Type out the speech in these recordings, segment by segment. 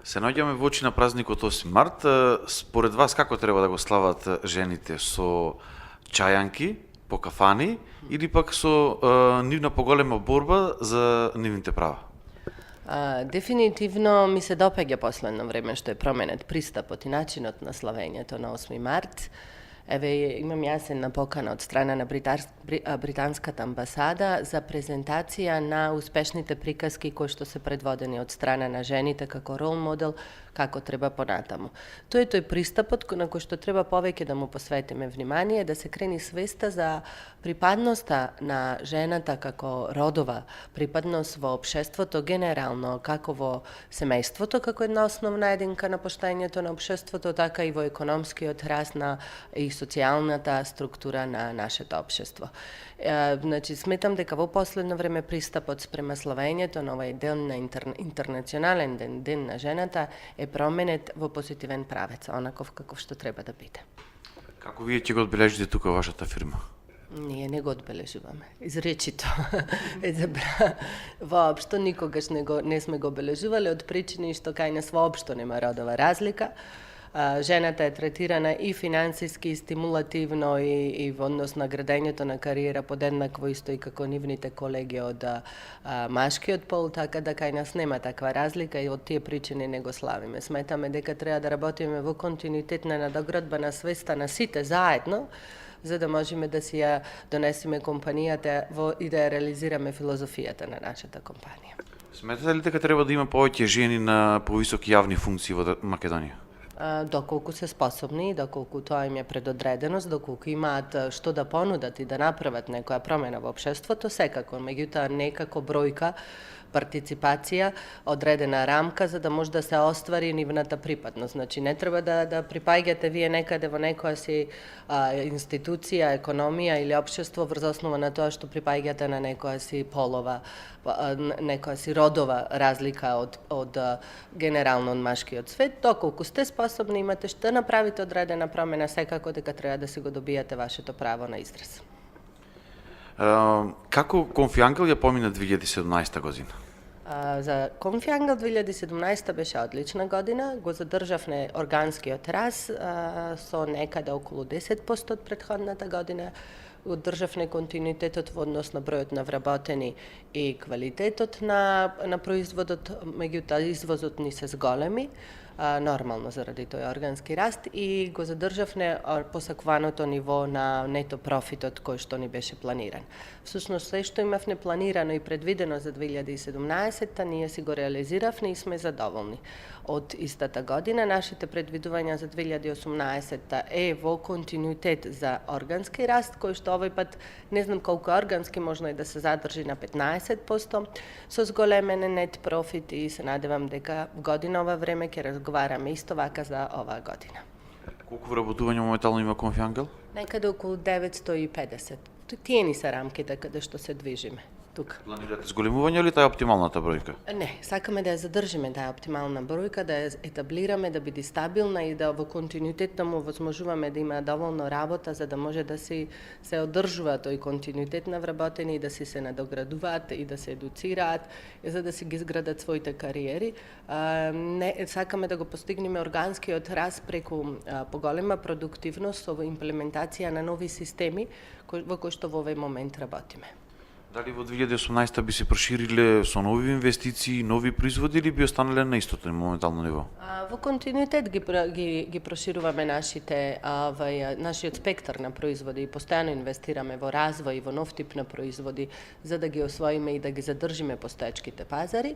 Се наоѓаме во очи на празникот 8 март. Според вас како треба да го слават жените? Со чајанки, по кафани или пак со нивна поголема борба за нивните права? Дефинитивно ми се допаѓа последно време што е променет пристапот и начинот на славењето на 8 март. Еве, имам јас една покана од страна на британската амбасада за презентација на успешните приказки кои што се предводени од страна на жените како рол модел, како треба понатаму. Тој е пристапот на кој што треба повеќе да му посветиме внимание, да се крени свеста за припадноста на жената како родова припадност во општеството генерално, како во семејството како една основна единка на постоењето на општеството, така и во економскиот раст и социјалната структура на нашето општество. Значи, сметам дека во последно време пристапот спрема славењето на овај ден на интернационален ден на жената е променет во позитивен правец, онаков каков што треба да биде. Како вие ќе го одбележите тука вашата фирма? Ние не го одбележуваме. Изречито. Воопшто никогаш не сме го обележували од причини што кај нас воопшто нема родова разлика. Жената е третирана и финансиски, и стимулативно, и во однос на градењето на кариера подеднакво исто и како нивните колеги од машкиот пол, така да кај нас нема таква разлика и од тие причини не го славиме. Сметаме дека треба да работиме во континуитет на надоградба на свеста на сите заедно, за да можеме да си ја донесеме компанијата и да ја реализираме филозофијата на нашата компанија. Сметате ли дека треба да има повеќе жени на повисоки јавни функции во Македонија? Доколку се способни, доколку тоа им е предодреденост, доколку имаат што да понудат и да направат некоја промена во општеството, секако, меѓутоа некако бројка, партиципација, одредена рамка за да може да се оствари нивната припадност. Значи, не треба да припаѓате вие некаде во некоја си институција, економија или општество врз основа на тоа што припаѓате на некоја си полова, некоја си родова разлика од генерално од машкиот свет. Доколку сте способни, имате што направите одредена промена, секако дека треба да си го добијате вашето право на израз. Како Конфиангел ја помина 2017 година? За Конфиангел 2017 беше одлична година, го задржавме органскиот раст со некаде околу 10% од претходната година, одржавме континуитетот во однос на бројот на вработени и квалитетот на производот, меѓутоа извозот ни се зголеми, нормално заради тој органски раст, и го задржавме посакуваното ниво на нето профитот кој што ни беше планиран. Всушност, се што имавме планирано и предвидено за 2017-та, ние си го реализиравме и сме задоволни. Од истата година, нашите предвидувања за 2018-та е во континуитет за органски раст, кој што овој пат, не знам колку органски, можно и да се задржи на 15%, со зголемен нет профит, и се надевам дека година ова време ќе разговараме исто вака за оваа година. Колку вработување моментално има Конфиангел? Некаде околу 950. Тие ни се рамките каде што се движиме тука. Планирате зголемување или таа е оптималната бројка? Не, сакаме да ја задржиме таа оптимална бројка, да ја етаблираме, да биде стабилна и да во континуитет да му возможуваме да има доволно работа за да може да се одржува тој континуитет на вработени и да се надоградуваат и да се едуцираат, за да се ги изградат своите кариери. Сакаме да го постигнеме органскиот раст преку поголема продуктивност со имплементација на нови системи во кои што во овој момент работиме. Дали во 2018 би се прошириле со нови инвестиции, нови производи или би останале на истото моментално ниво? Во континуитет ги прошируваме нашиот спектар на производи и постојано инвестираме во развој и во нов тип на производи за да ги освоиме и да ги задржиме постоечките пазари.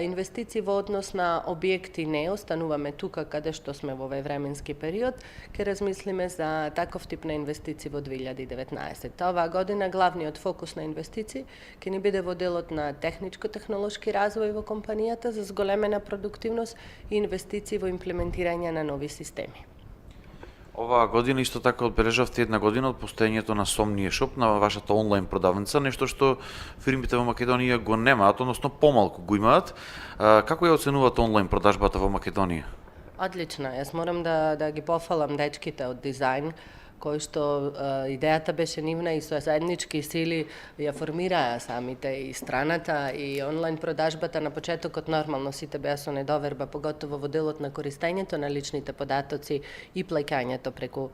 Инвестиции во однос на објекти не остануваме тука каде што сме во овој временски период, ќе размислиме за таков тип на инвестиции во 2019. Оваа година главниот фокус на инвестиции ќе ни биде во делот на техничко-технолошки развој во компанијата за зголемена продуктивност и инвестиции во имплементирање на нови системи. Оваа година исто така одбележавте една година од постоењето на Somnie Shop, на вашата онлайн продавница, нешто што фирмите во Македонија го немаат, односно помалку го имаат. Како ја оценувате онлайн продажбата во Македонија? Одлично, јас морам да ги пофалам дечките од дизајн, кој што идејата беше нивна и со заеднички сили ја формираа самите и страната и онлайн продажбата. На почетокот нормално сите беа со недоверба, поготово во делот на користењето на личните податоци и плаќањето преку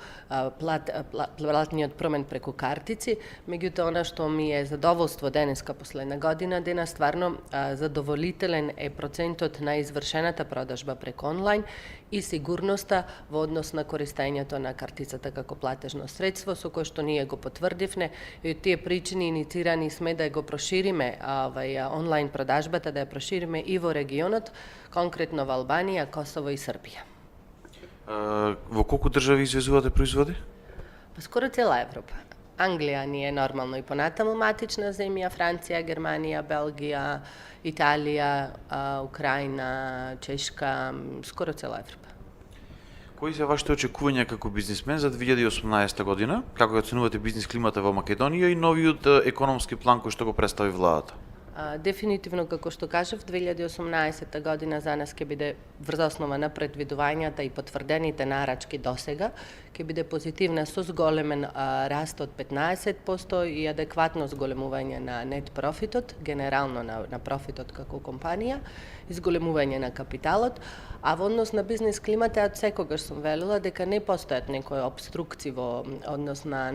платниот промен преку картици. Меѓутоа, она што ми е задоволство денеска последна година, стварно задоволителен е процентот на извршената продажба преку онлайн и сигурноста во однос на користењето на картицата како платежно средство, со кој што ние го потврдивме и од тие причини иницирани сме да го прошириме онлайн продажбата, да ја прошириме и во регионот, конкретно во Албанија, Косово и Србија. Во колку држави извезувате производи? Скоро цела Европа. Англија ни е нормално и понатаму матична земја, Франција, Германија, Белгија, Италија, Украина, Чешка, скоро цела Европа. Кои се вашите очекувања како бизнисмен за 2018 година? Како ја оценувате бизнис климата во Македонија и новиот економски план кој што го представи владата? Дефинитивно, како што кажав, 2018 година за нас ќе биде врз основа на предвидувањата и потврдените нарачки досега, ќе биде позитивна со зголемен раст од 15% и адекватно зголемување на нет профитот, генерално на профитот како компанија, изголемување на капиталот, а во однос на бизнис климата од секогаш сум велила дека не постојат некои обструкции во однос на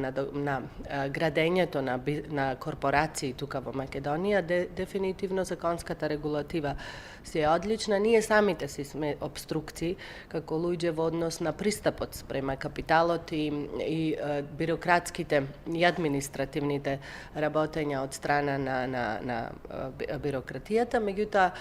градењето на корпорации тука во Македонија. Дефинитивно законската регулатива си е одлична. Ние самите си сме обструкции како луѓе во однос на пристапот спрема капиталот и бирократските и административните работења од страна на бирократијата. Меѓутоа,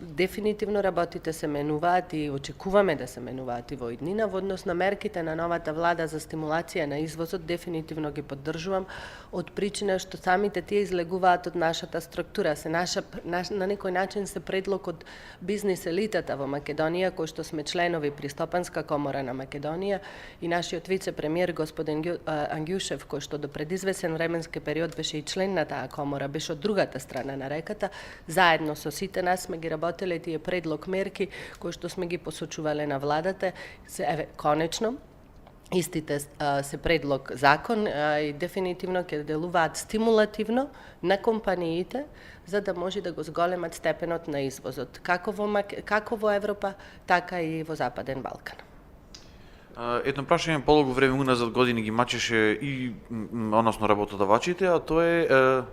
дефинитивно работите се менуваат и очекуваме да се менуваат и во иднина. Во однос на мерките на новата влада за стимулација на извозот, дефинитивно ги поддржувам од причина што самите тие излегуваат од нашата структура. На некој начин се предлог од бизнис елитата во Македонија, кои што сме членови Пристопанска комора на Македонија и нашиот вице-премиер господин Ангјушев, кој што до предизвесен временски период беше и член на таа комора, беше од другата страна на реката, заедно со сите нас сме ги работеле тие предлог мерки кои што сме ги посочувале на владата. Конечно, истите се предлог закон и дефинитивно ќе делуваат стимулативно на компаниите за да може да го зголемат степенот на извозот, како во Европа, така и во Западен Балкан. Едно прашање полого време уназад години ги мачеше и односно работодавачите, а тоа е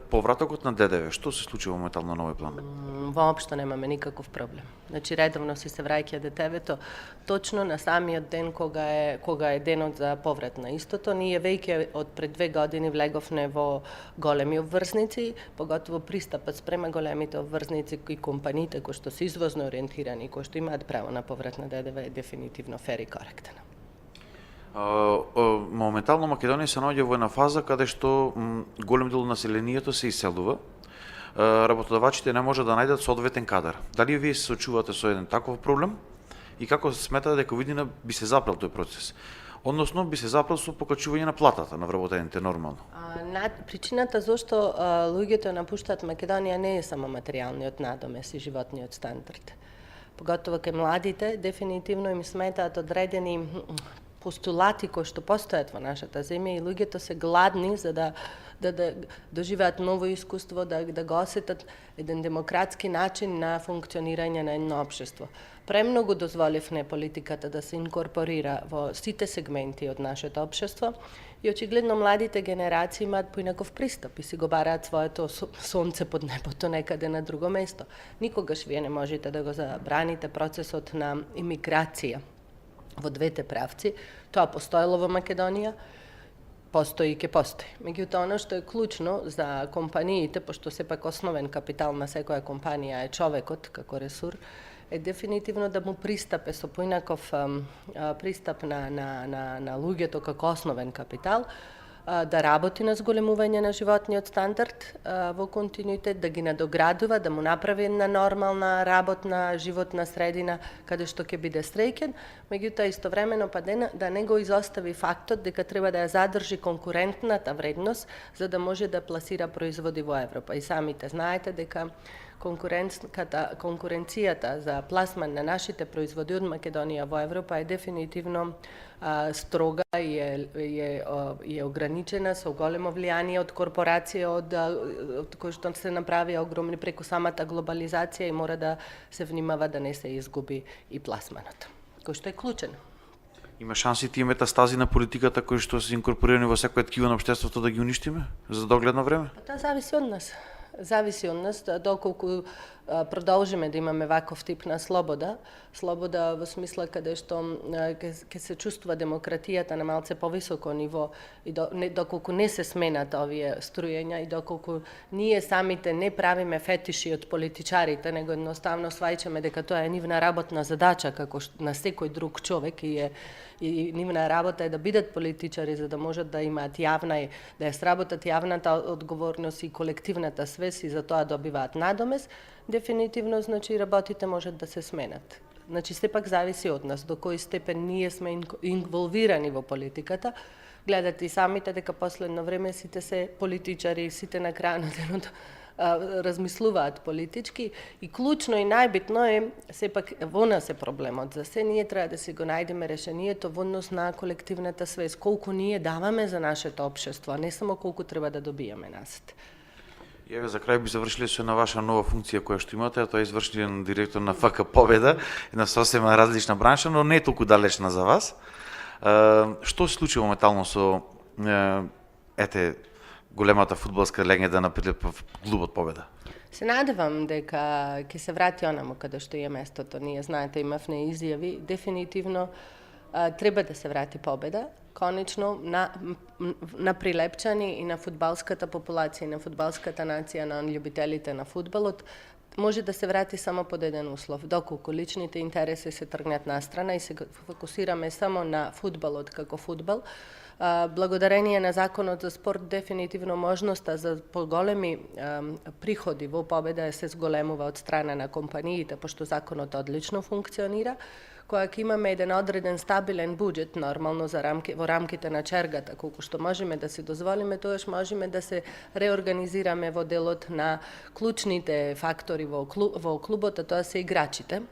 повратокот на ДДВ. Што се случи моментално на овој план? Воопшто немаме никаков проблем. Значи редовно се враќа ДДВ-то точно на самиот ден кога е денот за поврат на истото. Ние веќе од пред 2 години влеговме во големи обврзници, поготово пристапот спрема големите обврзници и компаниите кои што се извозно ориентирани, кои што имаат право на поврат на ДДВ е дефинитивно фер и коректен. Моментално Македонија се наоѓа во една фаза каде што голем дел од населението се иселува. Работодавачите не може да најдат соодветен кадар. Дали вие се соочувате со еден таков проблем и како сметате дека видина би се запрел тој процес? Односно би се запрел со покачување на платата на вработените нормално. Причината зашто луѓето напуштаат Македонија не е само материјалниот надомес и животниот стандард. Поготово кај младите, дефинитивно им сметаат одредени постулати кои што постојат во нашата земја и луѓето се гладни за да доживеат ново искуство, да го осетат еден демократски начин на функционирање на едно општество. Премногу дозволивме политиката да се инкорпорира во сите сегменти од нашето општество и очигледно младите генерации имаат поинаков пристап и си го бараат своето сонце под небото некаде на друго место. Никогаш вие не можете да го забраните процесот на имиграција во двете правци. Тоа постоело во Македонија, постои и ќе постои. Меѓутоа, оно што е клучно за компаниите, пошто сепак основен капитал на секоја компанија е човекот како ресурс, е дефинитивно да му пристапе со поинаков пристап на луѓето како основен капитал, да работи на зголемување на животниот стандард во континуитет, да ги надоградува, да му направи една нормална работна животна средина каде што ќе биде среќен, меѓутоа истовремено да не го изостави фактот дека треба да ја задржи конкурентната вредност за да може да пласира производи во Европа. И самите знаете дека конкуренцијата за пласман на нашите производи од Македонија во Европа е дефинитивно строга и е ограничена со големо влијание од корпорација од кои што се направи огромни преку самата глобализација и мора да се внимава да не се изгуби и пласманот, кој што е клучен. Има шанси тие метастази на политиката кои што се инкорпорирани во секоја ткиво на општеството да ги уништиме за догледно време? Тоа зависи од нас. Зависи од нас доколку продолжиме да имаме ваков тип на слобода во смисла каде што ќе се чувствува демократијата на малце повисоко ниво и доколку не се сменат овие струјења и доколку ние самите не правиме фетиши од политичарите, него едноставно сваќаме дека тоа е нивна работна задача како на секој друг човек и нивна работа е да бидат политичари за да можат да имаат јавна и да ја сработат јавната одговорност и колективната свест и за тоа добиваат надомес, дефинитивно значи работите можат да се сменат. Значи сепак зависи од нас до кој степен ние сме инволвирани во политиката. Гледате и самите дека последно време сите се политичари, сите на крај на денот размислуваат политички и клучно и најбитно е сепак во нас е проблемот. За се ние треба да си го најдеме решението во однос на колективната свест, колку ние даваме за нашето општество, а не само колку треба да добиеме насите. Еве за крај би завршиле со една ваша нова функција која што имате, а тоа е извршен директор на ФК Победа, една сосема различна бранша, но не толку далечна за вас. Што се случи моментално со големата фудбалска легенда на клубот Победа? Се надевам дека ќе се врати онаму каде што е местото. Ние знаете имавме изјави, дефинитивно треба да се врати Победа, конечно на Прилепчани и на фудбалската популација и на фудбалската нација, на љубителите на фудбалот, може да се врати само под еден услов, доколку личните интереси се тргнат настрана и се фокусираме само на фудбалот како фудбал. Благодарение на законот за спорт, дефинитивно можноста за поголеми приходи во Победа се зголемува од страна на компаниите, пошто законот одлично функционира, која ќе имаме еден одреден стабилен буџет, нормално во рамките на чергата, колку што можеме да си дозволиме, тоаш можеме да се реорганизираме во делот на клучните фактори во клубот, а тоа се играчите.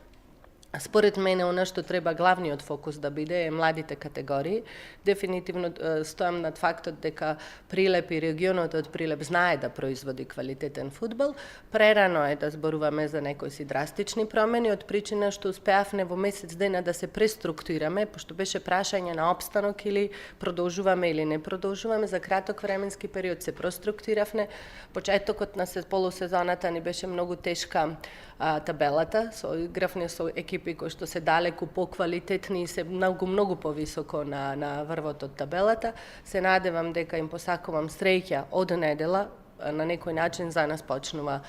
Според мене, она што треба главниот фокус да биде е младите категории. Дефинитивно стојам над фактот дека Прилеп и регионот од Прилеп знае да производи квалитетен фудбал. Прерано е да зборуваме за некои си драстични промени, од причина што успеавме во месец дена да се преструктурираме, пошто беше прашање на опстанок или продолжуваме или не продолжуваме. За краток временски период се проструктуриравме. Почетокот на полусезоната ни беше многу тешка табелата, игравме со екипи кои што се далеку поквалитетни и се многу повисоко на врвот од табелата. Се надевам дека им посакувам среќа од недела, на некој начин за нас почнува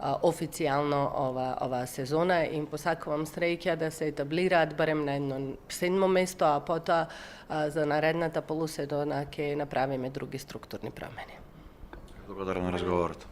официјално ова сезона. Им посакувам среќа да се етаблираат барем на едно 7 место, а потоа за наредната полусезона ќе направиме други структурни промени. Благодарам на разговорот.